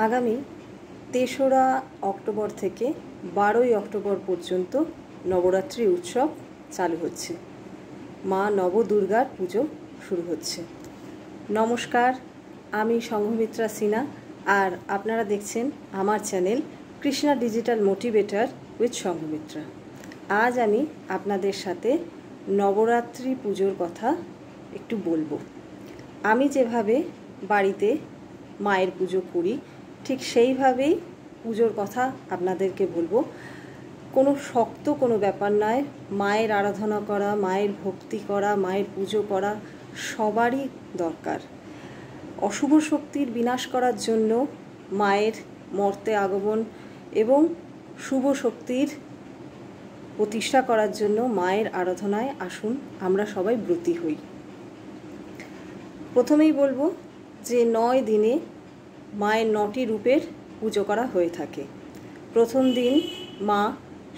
আগামী ৩রা অক্টোবর থেকে ১২ই অক্টোবর পর্যন্ত নবরাত্রি উৎসব চালু হচ্ছে। মা নবদুর্গার পুজো শুরু হচ্ছে। নমস্কার, আমি সংঘমিত্রা সিনহা, আর আপনারা দেখছেন আমার channel Krishna digital motivator with Sanghamitra. আজ আমি আপনাদের সাথে নবরাত্রি পুজোর কথা একটু বলবো। আমি যেভাবে বাড়িতে মায়ের পুজো করি ঠিক সেইভাবেই পুজোর কথা আপনাদেরকে বলবো। কোনো শক্ত কোনো ব্যাপার নয়। মায়ের আরাধনা করা, মায়ের ভক্তি করা, মায়ের পুজো করা সবারই দরকার। অশুভ শক্তির বিনাশ করার জন্য মায়ের মর্তে আগমন এবং শুভ শক্তির প্রতিষ্ঠা করার জন্য মায়ের আরাধনায় আসুন আমরা সবাই ব্রতী হই। প্রথমেই বলবো যে 9 দিনে মায়ের 9টি রূপের পুজো করা হয়ে থাকে। প্রথম দিন মা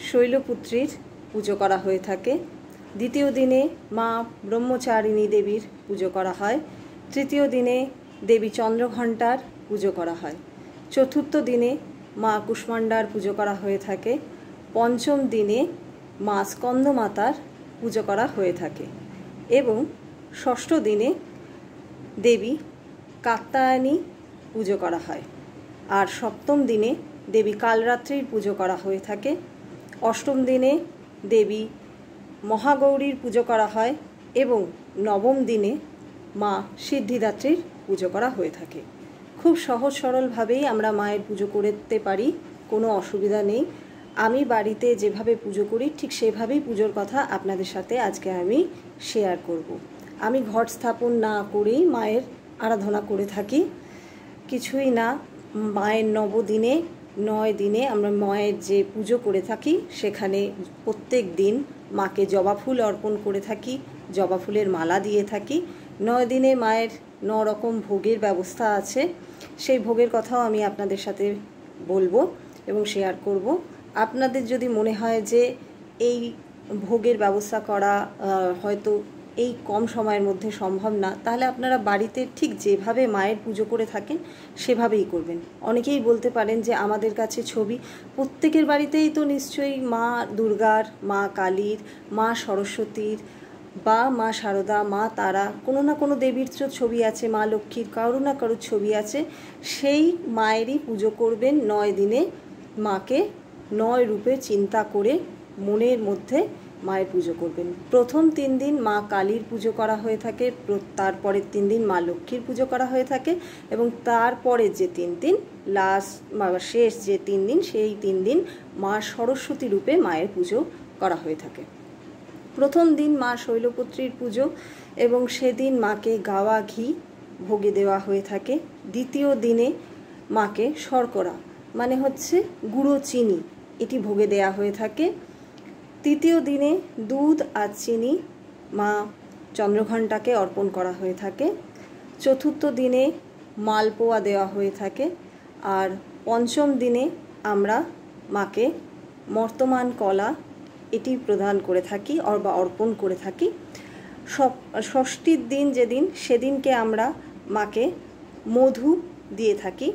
শৈলপুত্রীর পুজো করা হয়ে থাকে। দ্বিতীয় দিনে মা ব্রহ্মচারিণী দেবীর পুজো করা হয়। তৃতীয় দিনে দেবী চন্দ্রঘণ্টার পুজো করা হয়। চতুর্থ দিনে মা কুষ্মাণ্ডার পুজো করা হয়ে থাকে। পঞ্চম দিনে মা স্কন্দমাতার পুজো করা হয়ে থাকে এবং ষষ্ঠ দিনে দেবী কাত্যায়নী পুজো করা হয়। আর সপ্তম দিনে দেবী কালরাত্রির পুজো করা হয়ে থাকে। অষ্টম দিনে দেবী মহাগৌরীর পুজো করা হয় এবং নবম দিনে মা সিদ্ধিদাত্রীর পুজো করা হয়ে থাকে। খুব সহজ সরলভাবেই আমরা মায়ের পুজো করতে পারি, কোনো অসুবিধা নেই। আমি বাড়িতে যেভাবে পুজো করি ঠিক সেভাবেই পুজোর কথা আপনাদের সাথে আজকে আমি শেয়ার করব। আমি ঘট স্থাপন না করেই মায়ের আরাধনা করে থাকি, কিছুই না। মায়ের 9 দিনে আমরা মায়ের যে পুজো করে থাকি সেখানে প্রত্যেক দিন মাকে জবা ফুল অর্পণ করে থাকি, জবা ফুলের মালা দিয়ে থাকি। 9 দিনে মায়ের 9 রকম ভোগের ব্যবস্থা আছে, সেই ভোগের কথাও আমি আপনাদের সাথে বলবো এবং শেয়ার করব। আপনাদের যদি মনে হয় যে এই ভোগের ব্যবস্থা করা হয়তো এই কম সময়ের মধ্যে সম্ভব না, তাহলে আপনারা বাড়িতে ঠিক যেভাবে মায়ের পুজো করে থাকেন সেভাবেই করবেন। অনেকেই বলতে পারেন যে আমাদের কাছে ছবি, প্রত্যেকের বাড়িতেই তো নিশ্চয়ই মা দুর্গার, মা কালীর, মা সরস্বতীর বা মা শারদা, মা তারা, কোনো না কোনো দেবীর ছবি আছে, মা লক্ষ্মীর কারো না কারোর ছবি আছে। সেই মায়েরই পুজো করবেন 9 দিনে। মাকে 9 রূপে চিন্তা করে মনের মধ্যে মায়ের পুজো করবেন। প্রথম 3 দিন মা কালীর পুজো করা হয়ে থাকে, তারপরের 3 দিন মা লক্ষ্মীর পুজো করা হয়ে থাকে এবং তারপরের যে 3 দিন শেষ যে 3 দিন সেই 3 দিন মা সরস্বতী রূপে মায়ের পুজো করা হয়ে থাকে। প্রথম দিন মা শৈলপুত্রীর পুজো এবং সেদিন মাকে গাওয়া ঘি ভোগে দেওয়া হয়ে থাকে। দ্বিতীয় দিনে মাকে শর্করা মানে হচ্ছে গুঁড়ো চিনি এটি ভোগে দেওয়া হয়ে থাকে। তৃতীয় দিনে দুধ আর চিনি মা চন্দ্রঘণ্টাকে অর্পণ করা হয়ে থাকে। চতুর্থ দিনে মালপোয়া দেওয়া হয়ে থাকে। আর পঞ্চম দিনে আমরা মাকে মর্তমান কলা এটি প্রদান করে থাকি বা অর্পণ করে থাকি। ষষ্ঠীর দিন যেদিন সেদিনকে আমরা মাকে মধু দিয়ে থাকি।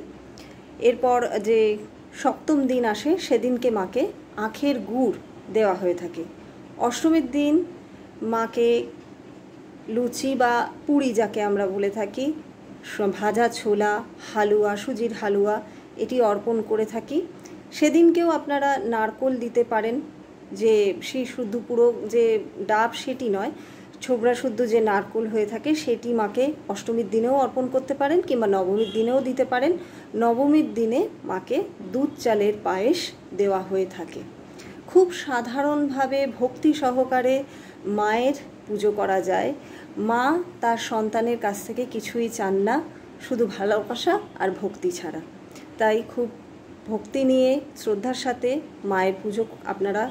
এরপর যে সপ্তম দিন আসে সেদিনকে মাকে আখের গুড় দেওয়া হয়ে থাকে। অষ্টমীর দিন মাকে লুচি বা পুরি যাকে আমরা বলে থাকি, ভাজা ছোলা, হালুয়া, সুজির হালুয়া এটি অর্পণ করে থাকি। সেদিনকেও আপনারা নারকোল দিতে পারেন, যে সেই শুদ্ধ পুরো যে ডাব সেটি নয়, ছোবড়া শুদ্ধ যে নারকোল হয়ে থাকে সেটি মাকে অষ্টমীর দিনেও অর্পণ করতে পারেন কিংবা নবমীর দিনেও দিতে পারেন। নবমীর দিনে মাকে দুধ চালের পায়েস দেওয়া হয়ে থাকে। খুব সাধারণভাবে ভক্তি সহকারে মায়ের পুজো করা যায়। মা তার সন্তানের কাছ থেকে কিছুই চান না, শুধু ভালোবাসা আর ভক্তি ছাড়া। তাই খুব ভক্তি নিয়ে শ্রদ্ধার সাথে মায়ের পুজো আপনারা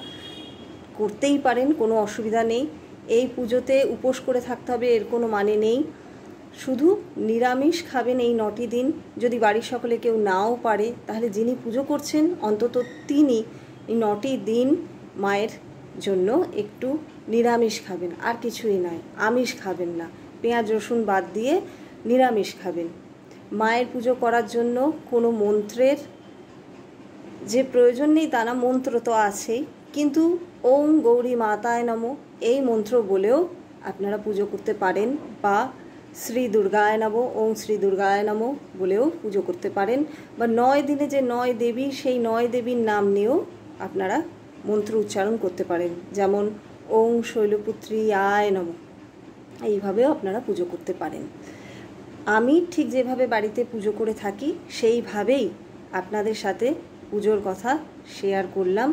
করতেই পারেন, কোনো অসুবিধা নেই। এই পুজোতে উপোস করে থাকতে হবে এর কোনো মানে নেই। শুধু নিরামিষ খাবেন এই 9টি দিন। যদি বাড়ির সকলে কেউ নাও পারে তাহলে যিনি পুজো করছেন অন্তত তিনি এই 9টি দিন মায়ের জন্য একটু নিরামিষ খাবেন, আর কিছুই নয়। আমিষ খাবেন না, পেঁয়াজ রসুন বাদ দিয়ে নিরামিষ খাবেন। মায়ের পুজো করার জন্য কোনো মন্ত্রের যে প্রয়োজন নেই তা না, মন্ত্র তো আছেই, কিন্তু ওম গৌরী মাতায় নমঃ এই মন্ত্র বলেও আপনারা পুজো করতে পারেন, বা শ্রী দুর্গায় নমঃ ওম শ্রী দুর্গায় নমঃ বলেও পুজো করতে পারেন, বা 9 দিনে যে 9 দেবী সেই 9 দেবীর নাম নিয়েও আপনারা মন্ত্র উচ্চারণ করতে পারেন, যেমন ওম শৈলপুত্রী আয় নমঃ, এইভাবেও আপনারা পুজো করতে পারেন। আমি ঠিক যেভাবে বাড়িতে পুজো করে থাকি সেইভাবেই আপনাদের সাথে পুজোর কথা শেয়ার করলাম।